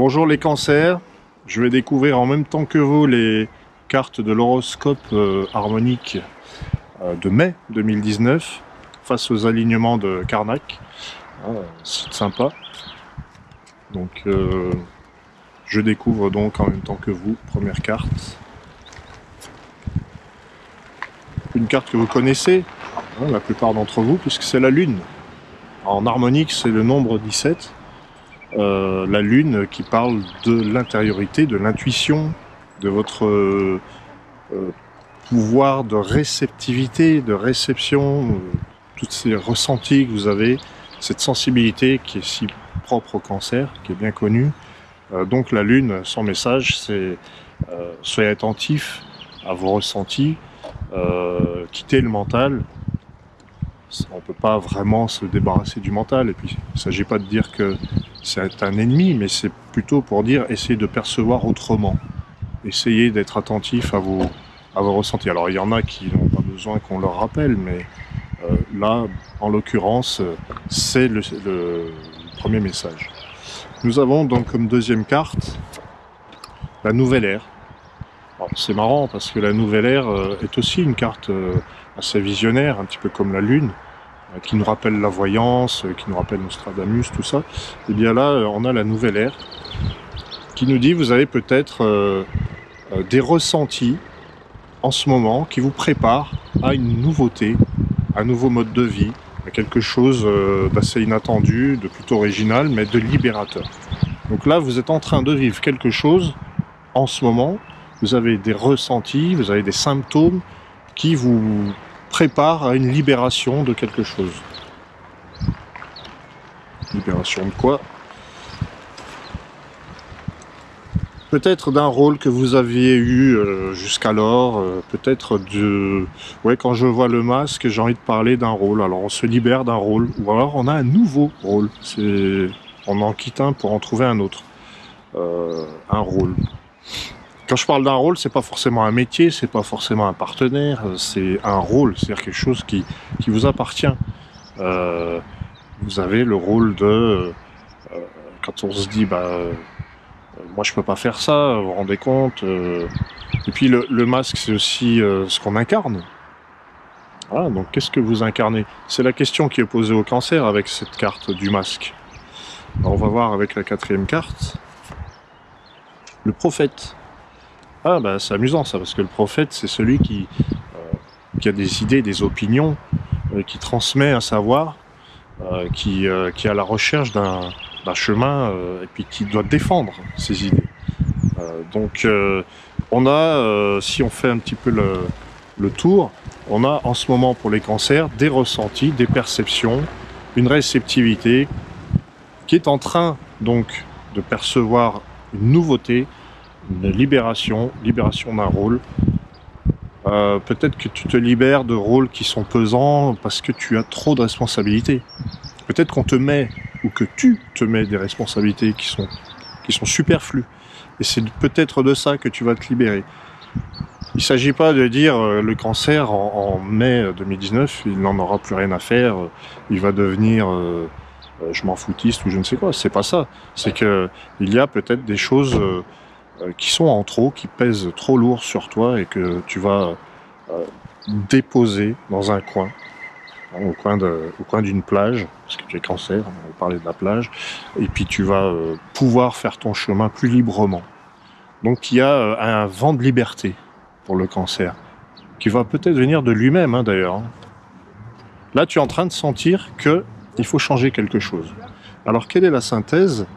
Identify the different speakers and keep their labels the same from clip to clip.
Speaker 1: Bonjour les cancers, je vais découvrir en même temps que vous les cartes de l'horoscope harmonique de mai 2019 face aux alignements de Karnak. C'est sympa. Donc je découvre donc en même temps que vous, première carte. Une carte que vous connaissez, la plupart d'entre vous, puisque c'est la Lune. En harmonique, c'est le nombre 17. La Lune qui parle de l'intériorité, de l'intuition, de votre pouvoir de réceptivité, de réception, tous ces ressentis que vous avez, cette sensibilité qui est si propre au cancer, qui est bien connue. Donc la Lune, son message, c'est soyez attentif à vos ressentis, quittez le mental. On ne peut pas vraiment se débarrasser du mental, et puis il ne s'agit pas de dire que c'est un ennemi, mais c'est plutôt pour dire essayez de percevoir autrement, essayez d'être attentif à vos ressentis. Alors il y en a qui n'ont pas besoin qu'on leur rappelle, mais là, en l'occurrence, c'est le premier message. Nous avons donc comme deuxième carte la nouvelle ère. C'est marrant parce que la nouvelle ère est aussi une carte assez visionnaire, un petit peu comme la Lune, qui nous rappelle la voyance, qui nous rappelle Nostradamus, tout ça. Et bien là, on a la nouvelle ère qui nous dit vous avez peut-être des ressentis en ce moment qui vous préparent à une nouveauté, un nouveau mode de vie, à quelque chose d'assez inattendu, de plutôt original, mais de libérateur. Donc là, vous êtes en train de vivre quelque chose en ce moment. Vous avez des ressentis, vous avez des symptômes qui vous préparent à une libération de quelque chose. Libération de quoi? Peut-être d'un rôle que vous aviez eu jusqu'alors, peut-être de... Ouais, quand je vois le masque, j'ai envie de parler d'un rôle. Alors on se libère d'un rôle, ou alors on a un nouveau rôle. On en quitte un pour en trouver un autre. Un rôle. Quand je parle d'un rôle, c'est pas forcément un métier, c'est pas forcément un partenaire, c'est un rôle, c'est-à-dire quelque chose qui vous appartient. Vous avez le rôle de... quand on se dit, moi je peux pas faire ça, vous vous rendez compte. Et puis le masque, c'est aussi ce qu'on incarne. Voilà, donc qu'est-ce que vous incarnez? C'est la question qui est posée au cancer avec cette carte du masque. Alors, on va voir avec la quatrième carte. Le prophète. Ah c'est amusant ça, parce que le prophète c'est celui qui a des idées, des opinions, qui transmet un savoir, qui est à la recherche d'un chemin, et puis qui doit défendre ses idées. Donc on a, si on fait un petit peu le tour, on a en ce moment pour les cancers des ressentis, des perceptions, une réceptivité qui est en train donc de percevoir une nouveauté, une libération d'un rôle. Peut-être que tu te libères de rôles qui sont pesants parce que tu as trop de responsabilités. Peut-être qu'on te met, ou que tu te mets des responsabilités qui sont superflues. Et c'est peut-être de ça que tu vas te libérer. Il ne s'agit pas de dire le cancer en mai 2019, il n'en aura plus rien à faire, il va devenir je m'en foutiste ou je ne sais quoi. C'est pas ça. C'est qu'il y a peut-être des choses qui sont en trop, qui pèsent trop lourd sur toi et que tu vas déposer dans un coin, au coin d'une plage, parce que tu es cancer, on va parler de la plage, et puis tu vas pouvoir faire ton chemin plus librement. Donc il y a un vent de liberté pour le cancer, qui va peut-être venir de lui-même d'ailleurs. Là tu es en train de sentir qu'il faut changer quelque chose. Alors quelle est la synthèse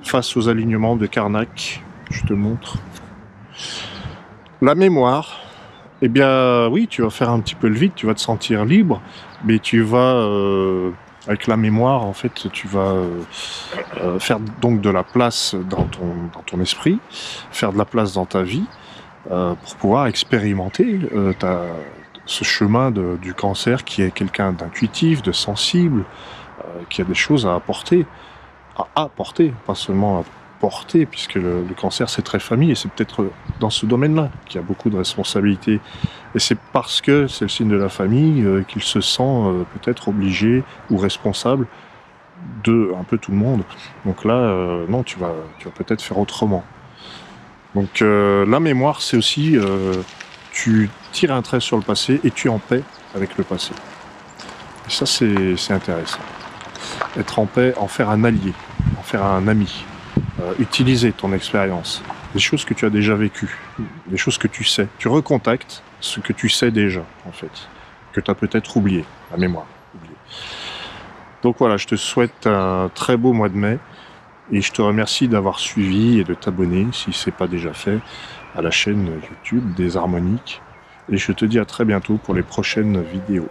Speaker 1: face aux alignements de Karnak? Je te montre. La mémoire, eh bien oui, tu vas faire un petit peu le vide, tu vas te sentir libre, mais tu vas, avec la mémoire, en fait, tu vas faire donc de la place dans ton esprit, faire de la place dans ta vie, pour pouvoir expérimenter ce chemin du cancer qui est quelqu'un d'intuitif, de sensible, qui a des choses à apporter, pas seulement à porter, puisque le cancer c'est très famille, et c'est peut-être dans ce domaine-là qu'il y a beaucoup de responsabilités. Et c'est parce que c'est le signe de la famille qu'il se sent peut-être obligé ou responsable un peu tout le monde. Donc là, non, tu vas peut-être faire autrement. Donc la mémoire, c'est aussi, tu tires un trait sur le passé et tu es en paix avec le passé. Et ça, c'est intéressant. Être en paix, en faire un allié, en faire un ami. Utiliser ton expérience, des choses que tu as déjà vécues, des choses que tu sais. Tu recontactes ce que tu sais déjà, en fait, que tu as peut-être oublié, la mémoire. Oublié. Donc voilà, je te souhaite un très beau mois de mai et je te remercie d'avoir suivi et de t'abonner, si ce n'est pas déjà fait, à la chaîne YouTube des Harmoniques. Et je te dis à très bientôt pour les prochaines vidéos.